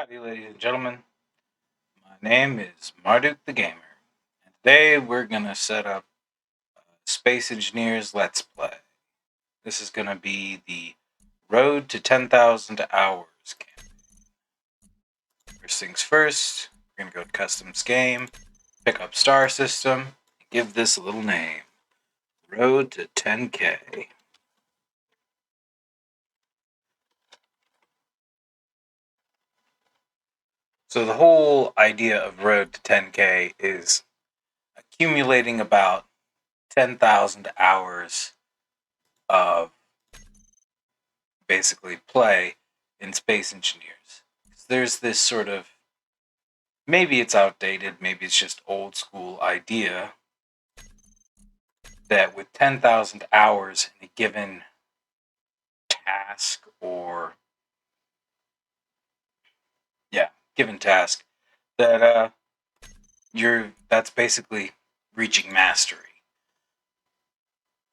Howdy, ladies and gentlemen. My name is Marduk the Gamer, and today we're gonna set up Space Engineers Let's Play. This is gonna be the Road to 10,000 Hours campaign. First things first, we're gonna go to Customs Game, pick up Star System, and give this a little name: Road to 10K. So the whole idea of Road to 10K is accumulating about 10,000 hours of basically play in Space Engineers. There's this sort of, maybe it's outdated, maybe it's just old school idea that with 10,000 hours in a given task or given task, that that's basically reaching mastery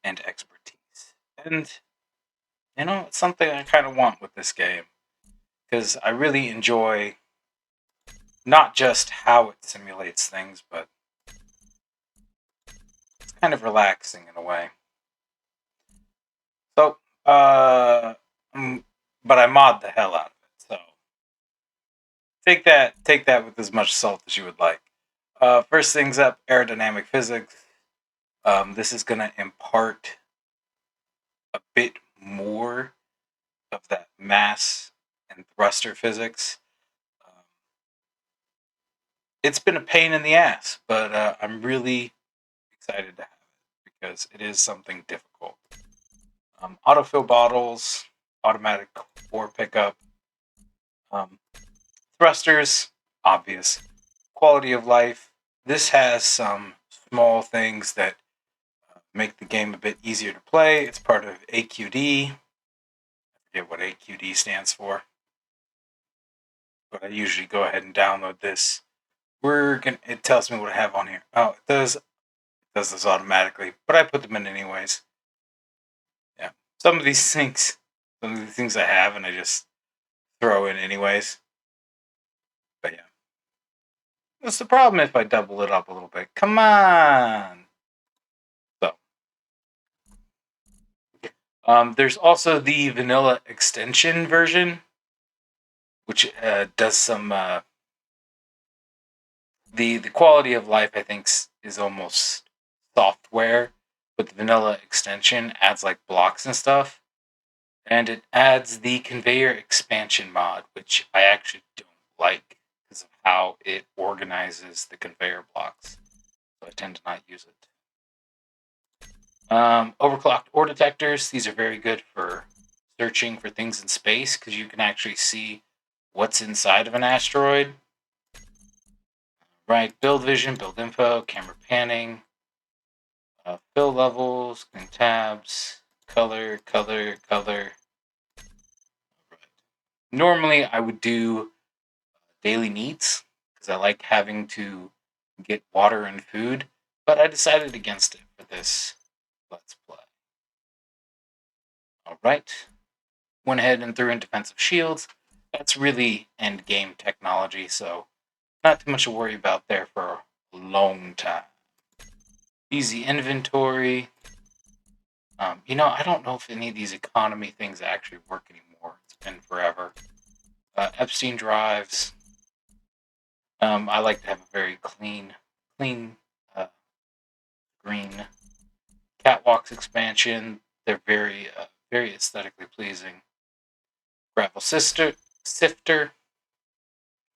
and expertise. And it's something I kind of want with this game, because I really enjoy not just how it simulates things, but it's kind of relaxing in a way. So, but I mod the hell out of it. So take that with as much salt as you would like. First things up, aerodynamic physics. This is going to impart a bit more of that mass and thruster physics. It's been a pain in the ass, but I'm really excited to have it because it is something difficult. Autofill bottles, automatic ore pickup, thrusters, obvious. Quality of life. This has some small things that make the game a bit easier to play. It's part of AQD. I forget what AQD stands for, but I usually go ahead and download this. It tells me what I have on here. Oh, it does this automatically, but I put them in anyways. Yeah, some of these things I have, and I just throw in anyways. But yeah, what's the problem if I double it up a little bit? Come on. There's also the vanilla extension version, which does some. The quality of life, I think, is almost software, but the vanilla extension adds like blocks and stuff, and it adds the conveyor expansion mod, which I actually don't like because of how it organizes the conveyor blocks. So I tend to not use it. Overclocked ore detectors. These are very good for searching for things in space because you can actually see what's inside of an asteroid. Right, build vision, build info, camera panning, fill levels, clean tabs, color. Right. Normally, I would do daily needs because I like having to get water and food, but I decided against it for this Let's Play. Alright. Went ahead and threw in defensive shields. That's really end game technology, so not too much to worry about there for a long time. Easy inventory. I don't know if any of these economy things actually work anymore. It's been forever. Epstein drives. I like to have a very clean green. Catwalks expansion. They're very aesthetically pleasing. Gravel sifter.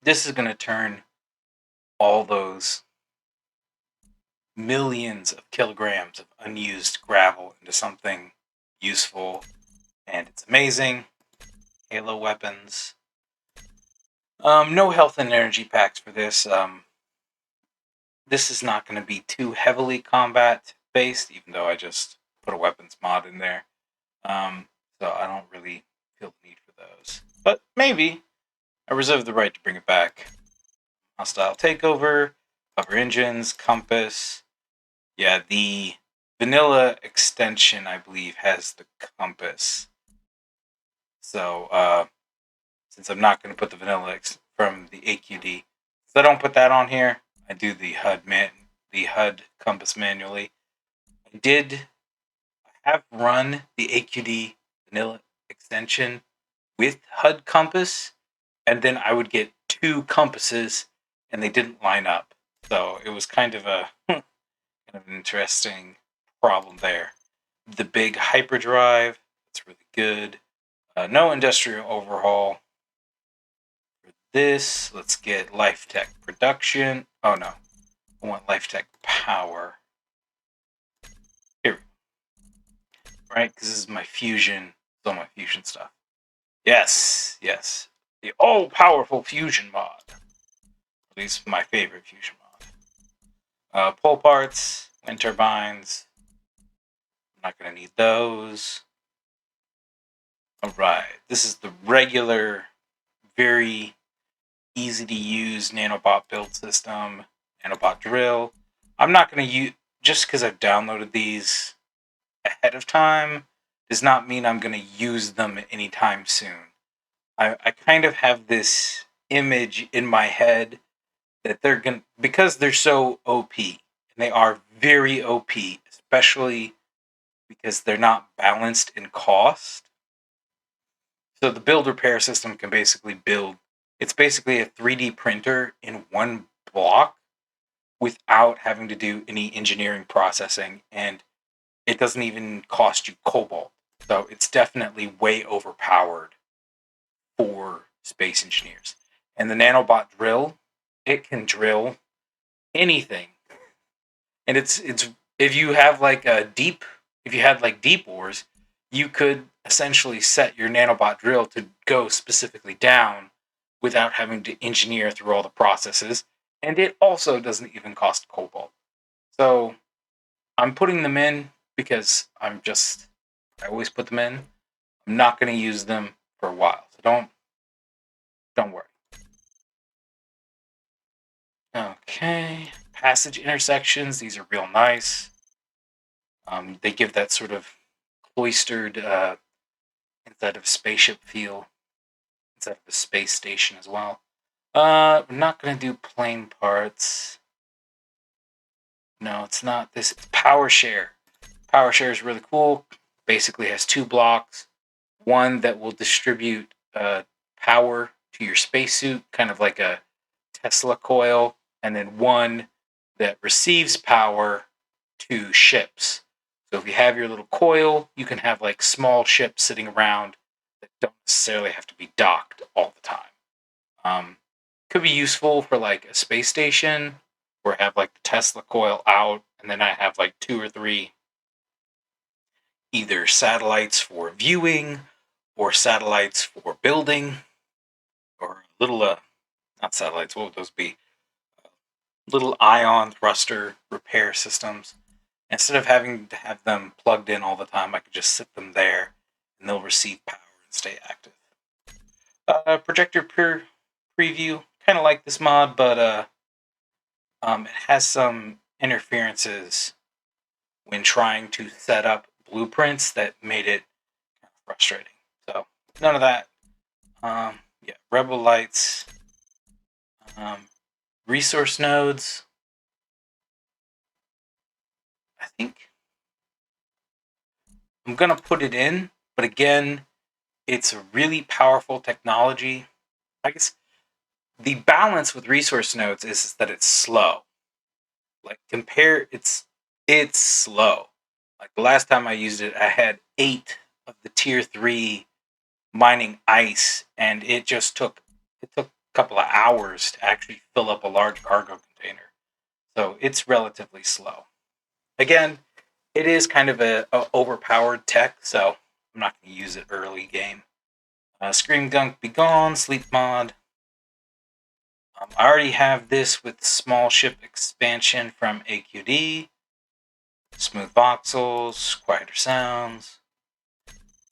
This is going to turn all those millions of kilograms of unused gravel into something useful, and it's amazing. Halo weapons. No health and energy packs for this. This is not going to be too heavily combat based, even though I just put a weapons mod in there. So I don't really feel the need for those. But maybe. I reserve the right to bring it back. Hostile takeover, cover engines, compass. Yeah, the vanilla extension, I believe, has the compass. So, since I'm not going to put the vanilla from the AQD. So I don't put that on here. I do the HUD compass manually. I did have run the AQD vanilla extension with HUD compass, and then I would get two compasses, and they didn't line up. So it was kind of a kind of an interesting problem there. The big hyperdrive, that's really good. No industrial overhaul. For this, let's get LifeTech production. Oh no, I want LifeTech power. Here, right? Because this is my fusion. It's all my fusion stuff. Yes, yes. The all-powerful fusion mod. At least my favorite fusion mod. Pole parts, wind turbines. I'm not going to need those. Alright, this is the regular, very easy to use nanobot build system, nanobot drill. I'm not going to use, just because I've downloaded these ahead of time, does not mean I'm going to use them anytime soon. I kind of have this image in my head that they're going to, because they're so OP, and they are very OP, especially because they're not balanced in cost. So the build repair system can basically build, it's basically a 3D printer in one block without having to do any engineering processing, and it doesn't even cost you cobalt. So it's definitely way overpowered for space engineers. And the nanobot drill, it can drill anything. And it's if you have like a deep, if you had like deep ores, you could essentially set your nanobot drill to go specifically down without having to engineer through all the processes. And it also doesn't even cost cobalt. So I'm putting them in because I always put them in. I'm not going to use them for a while. So don't worry. Okay, passage intersections. These are real nice. They give that sort of cloistered inside of a spaceship feel, inside of a space station as well. We're not going to do plane parts. No, it's not this. It's PowerShare. PowerShare is really cool. Basically has two blocks. One that will distribute power to your spacesuit, kind of like a Tesla coil, and then one that receives power to ships. So if you have your little coil, you can have like small ships sitting around that don't necessarily have to be docked all the time. Could be useful for like a space station where I have like the Tesla coil out, and then I have like 2 or 3 either satellites for viewing or satellites for building, or little not satellites, what would those be? Little ion thruster repair systems. Instead of having to have them plugged in all the time, I could just sit them there and they'll receive power and stay active. Projector preview, kind of like this mod, but it has some interferences when trying to set up blueprints that made it kind of frustrating. So none of that. Yeah, Rebel lights, resource nodes. I think I'm gonna put it in, but again, it's a really powerful technology. I guess the balance with resource nodes is that it's slow. Like it's slow. Like the last time I used it, I had 8 of the tier 3 mining ice, and it took a couple of hours to actually fill up a large cargo container. So it's relatively slow. Again, it is kind of a overpowered tech, so I'm not going to use it early game. Scream Gunk Be Gone, Sleep Mod. I already have this with small ship expansion from AQD. Smooth voxels, quieter sounds.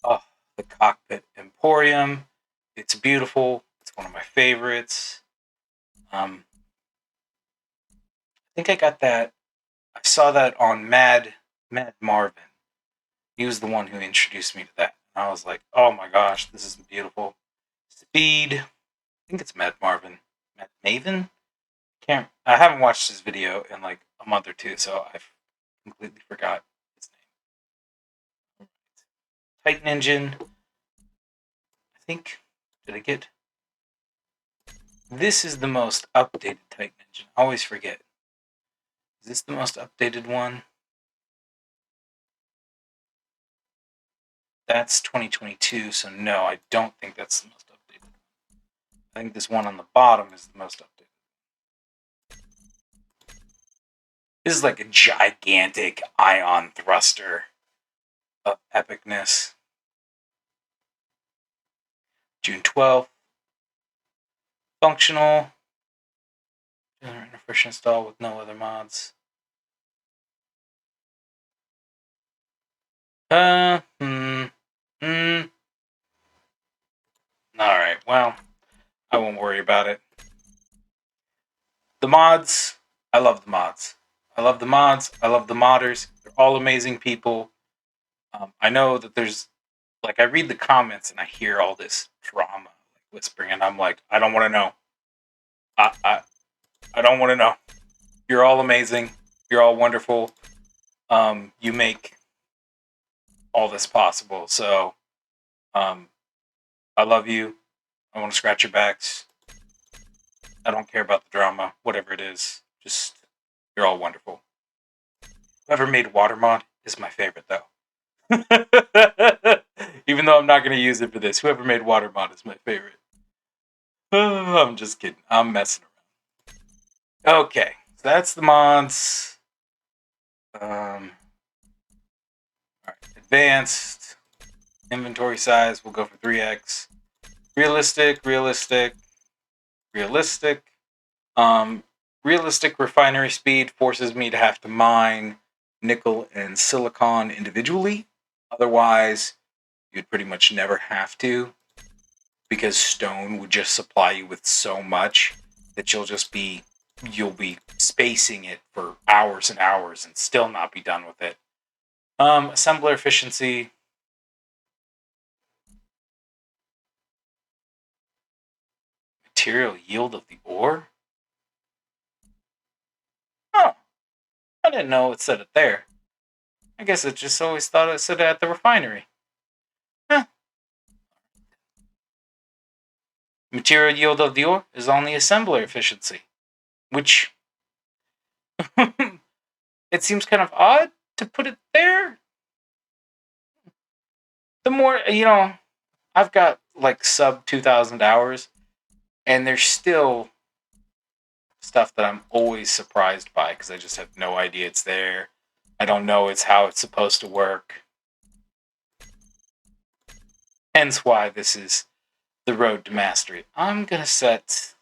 Oh, the Cockpit Emporium. It's beautiful. It's one of my favorites. I think I got that. I saw that on Mad Marvin. He was the one who introduced me to that. And I was like, oh my gosh, this is beautiful. Speed. think it's Matt Marvin. Matt Maven? I haven't watched his video in like a month or two, so I've completely forgot his name. Titan Engine. I think, did I get... This is the most updated Titan Engine. I always forget. Is this the most updated one? That's 2022, so no, I don't think that's the most updated. I think this one on the bottom is the most updated. This is like a gigantic ion thruster of epicness. June 12th. Functional. Generate a fresh install with no other mods. Alright, well, I won't worry about it. The mods, I love the mods. I love the mods. I love the modders. They're all amazing people. I know that there's, like, I read the comments and I hear all this drama, like whispering, and I'm like, I don't want to know. I don't want to know. You're all amazing. You're all wonderful. You make all this possible. So, I love you. I want to scratch your backs. I don't care about the drama, whatever it is. Just, you're all wonderful. Whoever made Watermod is my favorite, though. Even though I'm not going to use it for this, whoever made Watermod is my favorite. I'm just kidding. I'm messing around. Okay, so that's the mods. Alright, advanced. Inventory size, we'll go for 3x. Realistic. Realistic refinery speed forces me to have to mine nickel and silicon individually. Otherwise, you'd pretty much never have to, because stone would just supply you with so much that you'll be spacing it for hours and hours and still not be done with it. Assembler efficiency. Material yield of the ore? Oh, I didn't know it said it there. I guess it just always thought it said it at the refinery. Huh. Material yield of the ore is on the assembler efficiency, which it seems kind of odd to put it there. The more, I've got like sub 2,000 hours, and there's still stuff that I'm always surprised by because I just have no idea it's there. I don't know it's how it's supposed to work. Hence why this is the road to mastery. I'm gonna set,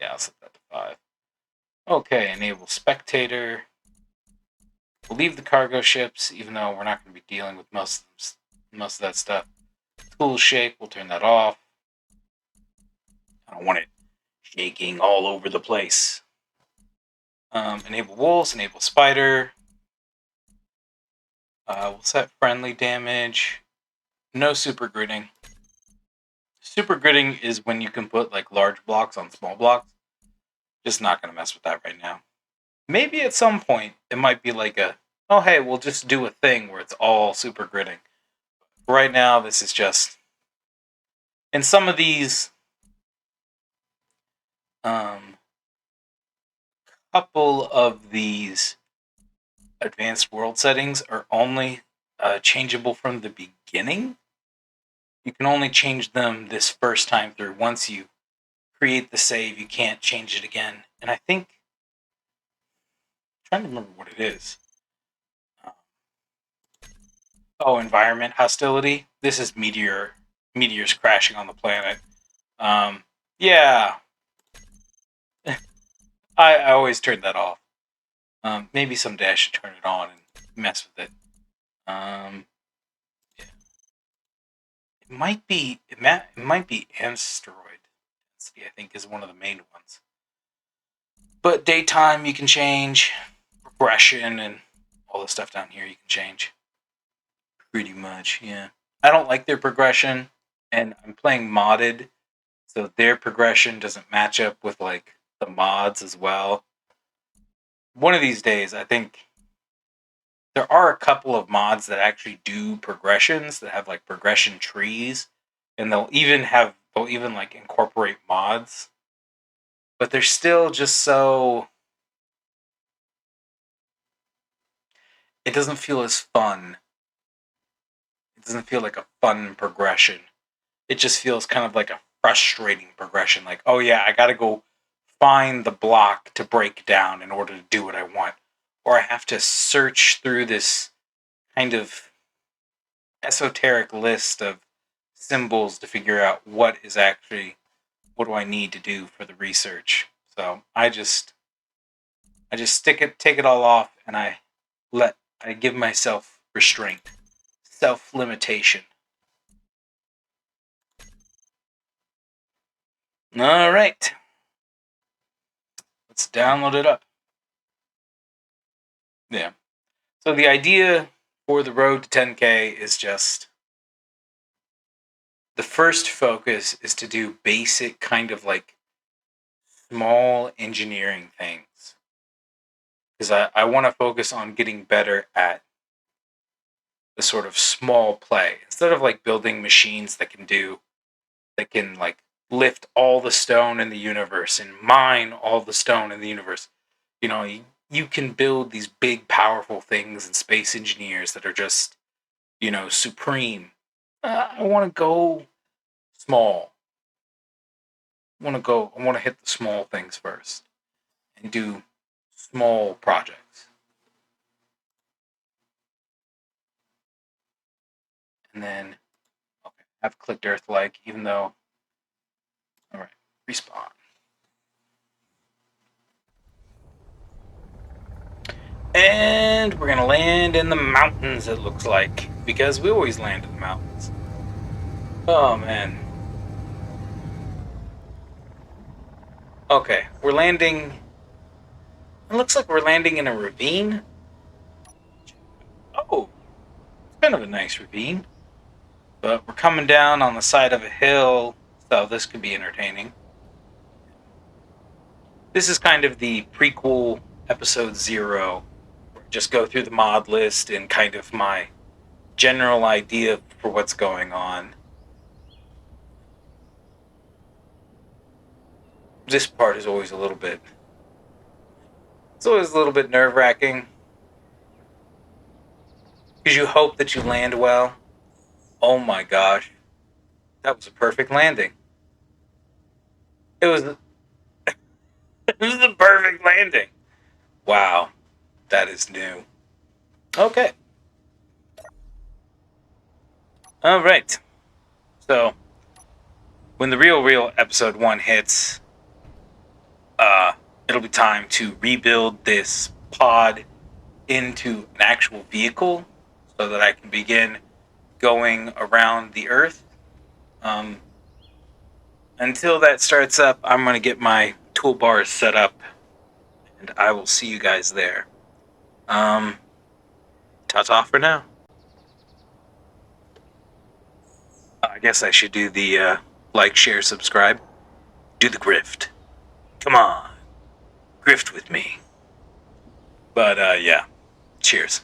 I'll set that to 5. Okay, enable spectator. We'll leave the cargo ships, even though we're not going to be dealing with most of that stuff. Tool shake, we'll turn that off. I don't want it shaking all over the place. Enable wolves, enable spider. We'll set friendly damage. No super gridding. Super gridding is when you can put like large blocks on small blocks. Just not going to mess with that right now. Maybe at some point it might be like oh hey, we'll just do a thing where it's all super gridding. Right now, this is just... And some of these... couple of these advanced world settings are only changeable from the beginning. You can only change them this first time through. Once you create the save, you can't change it again. And I think... I'm trying to remember what it is. Environment hostility. This is meteors crashing on the planet. Yeah. I always turn that off. Maybe someday I should turn it on and mess with it. Yeah. It might be asteroid density, I think, is one of the main ones. But daytime you can change. Progression and all the stuff down here you can change. Pretty much, yeah. I don't like their progression, and I'm playing modded, so their progression doesn't match up with like the mods as well. One of these days, I think there are a couple of mods that actually do progressions that have like progression trees, and they'll even like incorporate mods, but they're still just so, it doesn't feel as fun. It doesn't feel like a fun progression. It just feels kind of like a frustrating progression. Like, oh yeah, I gotta go find the block to break down in order to do what I want. Or I have to search through this kind of esoteric list of symbols to figure out what do I need to do for the research. So I just take it all off, and I give myself restraint, self limitation. All right, let's download it up. Yeah. So the idea for the road to 10K is just, the first focus is to do basic kind of like small engineering things. Because I want to focus on getting better at the sort of small play. Instead of like building machines that can like lift all the stone in the universe and mine all the stone in the universe. You can build these big, powerful things and space engineers that are just, supreme. I want to go small. I want to hit the small things first and do small projects. And then, okay, I've clicked Earth like, even though, all right, respawn. And we're going to land in the mountains, it looks like, because we always land in the mountains. Oh, man. Okay, we're landing. It looks like we're landing in a ravine. Oh, it's kind of a nice ravine. But we're coming down on the side of a hill, so this could be entertaining. This is kind of the prequel episode 0. Just go through the mod list and kind of my general idea for what's going on. This part is always a little bit. It's always a little bit nerve-wracking, because you hope that you land well. Oh my gosh, that was a perfect landing. It was it was a perfect landing. Wow, that is new. Okay. All right. So when the real episode 1 hits, it'll be time to rebuild this pod into an actual vehicle so that I can begin going around the Earth. Until that starts up, I'm going to get my toolbars set up, and I will see you guys there. Ta-ta for now. I guess I should do the like, share, subscribe. Do the grift. Come on. Grift with me. But yeah, cheers.